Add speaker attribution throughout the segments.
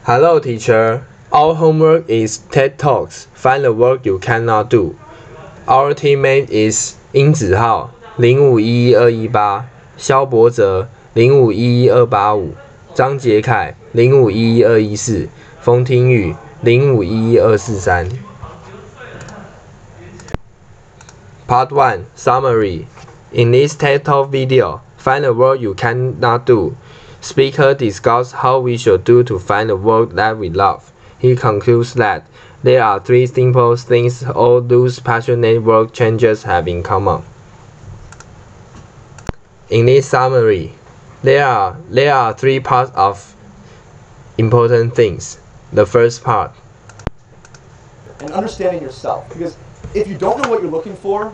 Speaker 1: Hello, teacher. Our homework is TED Talks. Find the work you cannot do. Our teammate is 殷子浩05112118，肖博哲05112855，张杰凯051124，冯廷宇051143。Part 1 Summary. In this TED Talk video, find the work you cannot do. Speaker discusses how we should do to find the work that we love. He concludes that there are three simple things all those passionate work changers have in common. In this summary, there are three parts of important things. The first part.
Speaker 2: And understanding yourself, because if you don't know what you're looking for,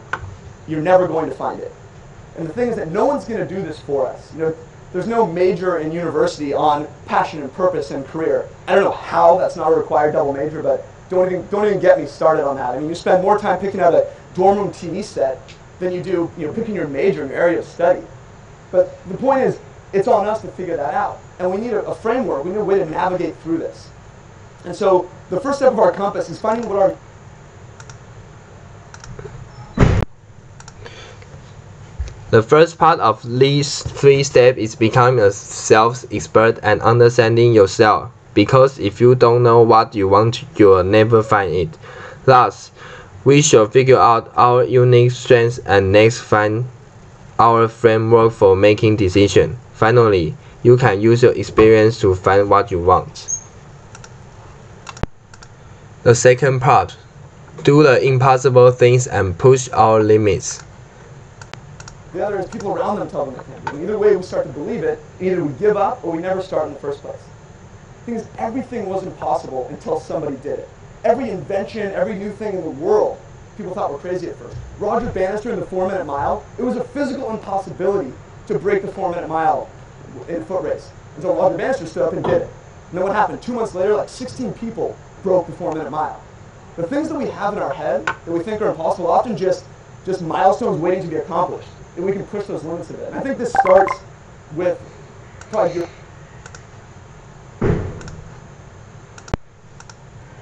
Speaker 2: you're never going to find it. And the thing is that no one's going to do this for us. There's no major in university on passion and purpose and career. I don't know how that's not a required double major, but don't even get me started on that. I mean, you spend more time picking out a dorm room TV set than you do, picking your major and your area of study. But the point is, it's on us to figure that out. And we need a framework. We need a way to navigate through this. And so the first step of our compass is finding what our
Speaker 1: The first part of these three steps is becoming a self-expert and understanding yourself, because if you don't know what you want, you'll never find it. Thus, we should figure out our unique strengths and next find our framework for making decisions. Finally, you can use your experience to find what you want. The second part, do the impossible things and push our limits.
Speaker 2: The other is people around them tell them they can't do it. Either way, we start to believe it. Either we give up or we never start in the first place. The thing is, everything wasn't possible until somebody did it. Every invention, every new thing in the world, people thought were crazy at first. Roger Bannister in the 4-minute mile, it was a physical impossibility to break the 4-minute mile in a foot race. Until Roger Bannister stood up and did it. And then what happened? 2 months later, like 16 people broke the 4-minute mile. The things that we have in our head that we think are impossible are often just milestones waiting to be accomplished. And we can push those limits a bit. And I think this starts with probably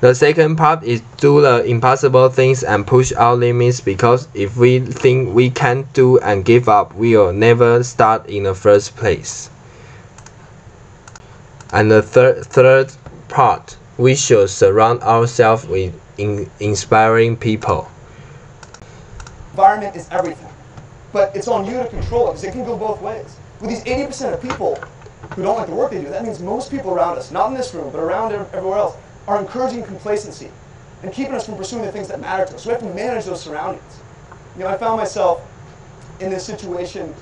Speaker 1: The second part is do the impossible things and push our limits, because if we think we can't do and give up, we will never start in the first place. And the third part, we should surround ourselves with inspiring people.
Speaker 2: Environment is everything. But it's on you to control it, because it can go both ways. With these 80% of people who don't like the work they do, that means most people around us, not in this room, but around everywhere else, are encouraging complacency and keeping us from pursuing the things that matter to us. So we have to manage those surroundings. I found myself in this situation,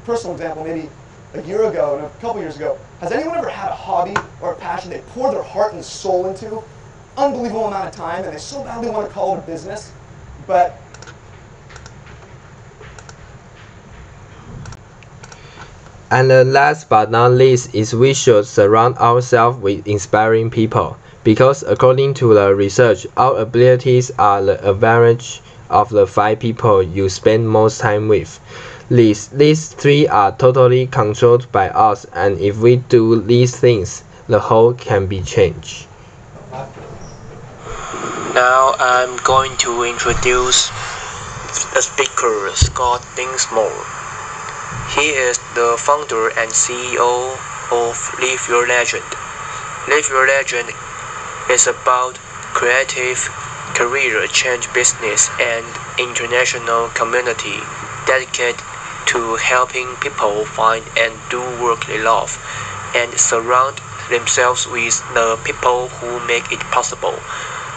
Speaker 2: personal example, maybe a year ago and a couple years ago. Has anyone ever had a hobby or a passion they pour their heart and soul into, unbelievable amount of time, and they so badly want to call it a business, but
Speaker 1: And the last but not least is we should surround ourselves with inspiring people, because according to the research, our abilities are the average of the 5 people you spend most time with. These 3 are totally controlled by us, and if we do these things, the whole can be changed.
Speaker 3: Now I'm going to introduce the speaker, Scott Dinsmore. He is the founder and CEO of Live Your Legend. Live Your Legend is about creative, career change business and international community dedicated to helping people find and do work they love and surround themselves with the people who make it possible.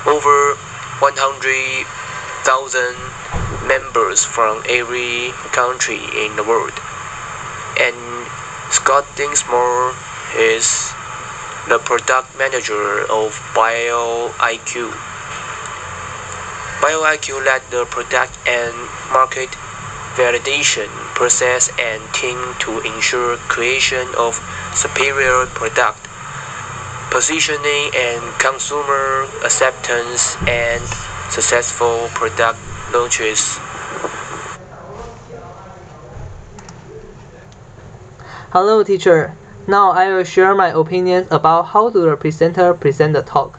Speaker 3: Over 100,000 members from every country in the world. And Scott Dinsmore is the product manager of BioIQ. BioIQ led the product and market validation process and team to ensure creation of superior product, positioning and consumer acceptance, and successful product launches.
Speaker 4: Hello, teacher. Now I will share my opinions about how the presenter present the talk.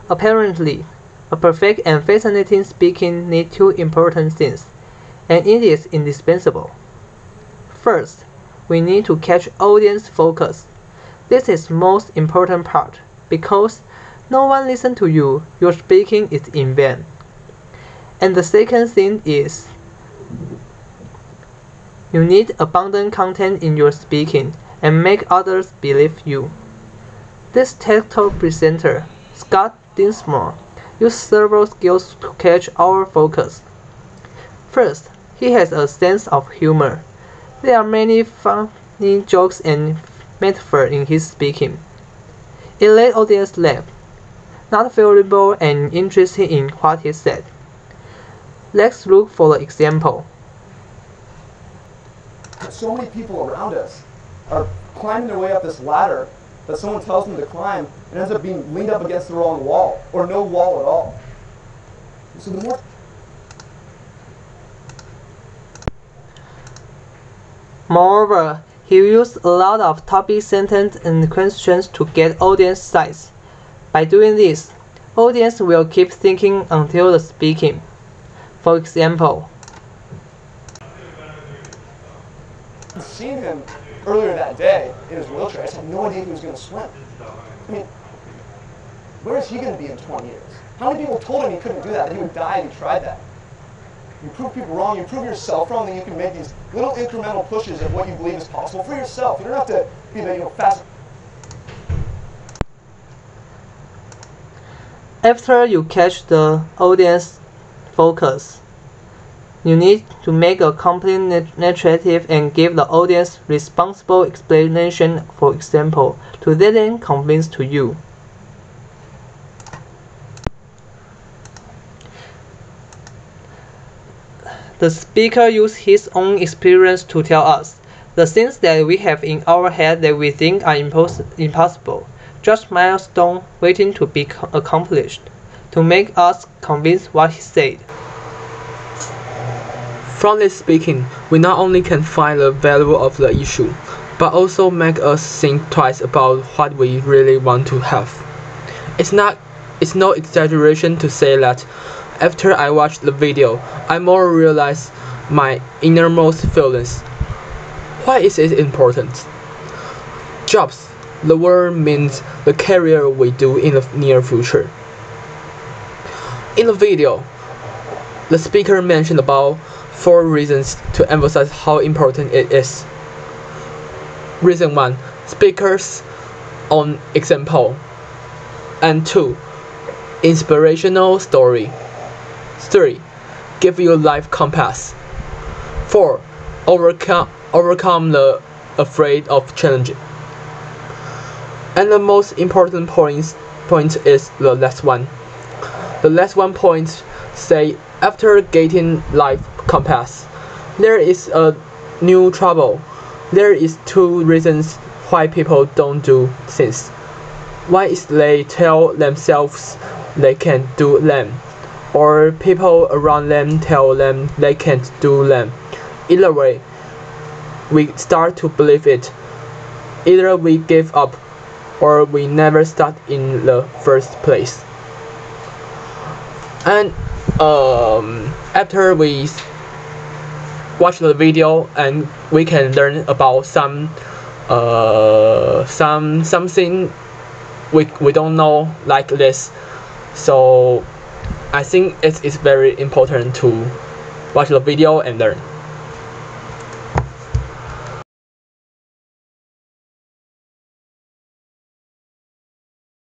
Speaker 4: Apparently, a perfect and fascinating speaking need two important things, and it is indispensable. First, we need to catch audience focus. This is most important part, because no one listens to you, your speaking is in vain. And the second thing is, you need abundant content in your speaking and make others believe you. This TED Talk presenter, Scott Dinsmore, used several skills to catch our focus. First, he has a sense of humor. There are many funny jokes and metaphors in his speaking. It let audience laugh, not valuable and interested in what he said. Let's look for the example.
Speaker 2: So many people around us are climbing their way up this ladder that someone tells them to climb and ends up being leaned up against the wrong wall, or no wall at all. So the more
Speaker 4: Moreover, he used a lot of topic sentences and questions to get audience size. By doing this, audience will keep thinking until the speaking. For example,
Speaker 2: seeing him earlier that day in his wheelchair, I just had no idea he was going to swim. I mean, where is he going to be in 20 years? How many people told him he couldn't do that he would die if he tried that? You prove people wrong, you prove yourself wrong, then you can make these little incremental pushes of what you believe is possible for yourself. You don't have to be fast.
Speaker 4: after you catch the audience focus, you need to make a complete narrative and give the audience responsible explanation, for example, to let them convince to you. The speaker uses his own experience to tell us the things that we have in our head that we think are impossible, just milestones waiting to be accomplished, to make us convince what he said.
Speaker 1: From this speaking, we not only can find the value of the issue, but also make us think twice about what we really want to have. It's no exaggeration to say that after I watched the video, I more realized my innermost feelings. Why is it important? Jobs. The word means the career we do in the near future. In the video, the speaker mentioned about 4 reasons to emphasize how important it is. Reason 1, speakers on example. And 2, inspirational story. 3, give you life compass. 4, overcome the afraid of challenge. And the most important point is the last one. The last one point say after getting life compass, there is a new trouble. There is 2 reasons why people don't do things. One is they tell themselves they can't do them, or people around them tell them they can't do them. Either way, we start to believe it. Either we give up, or we never start in the first place. And after we watch the video, and we can learn about something we don't know like this. So I think it's very important to watch the video and learn.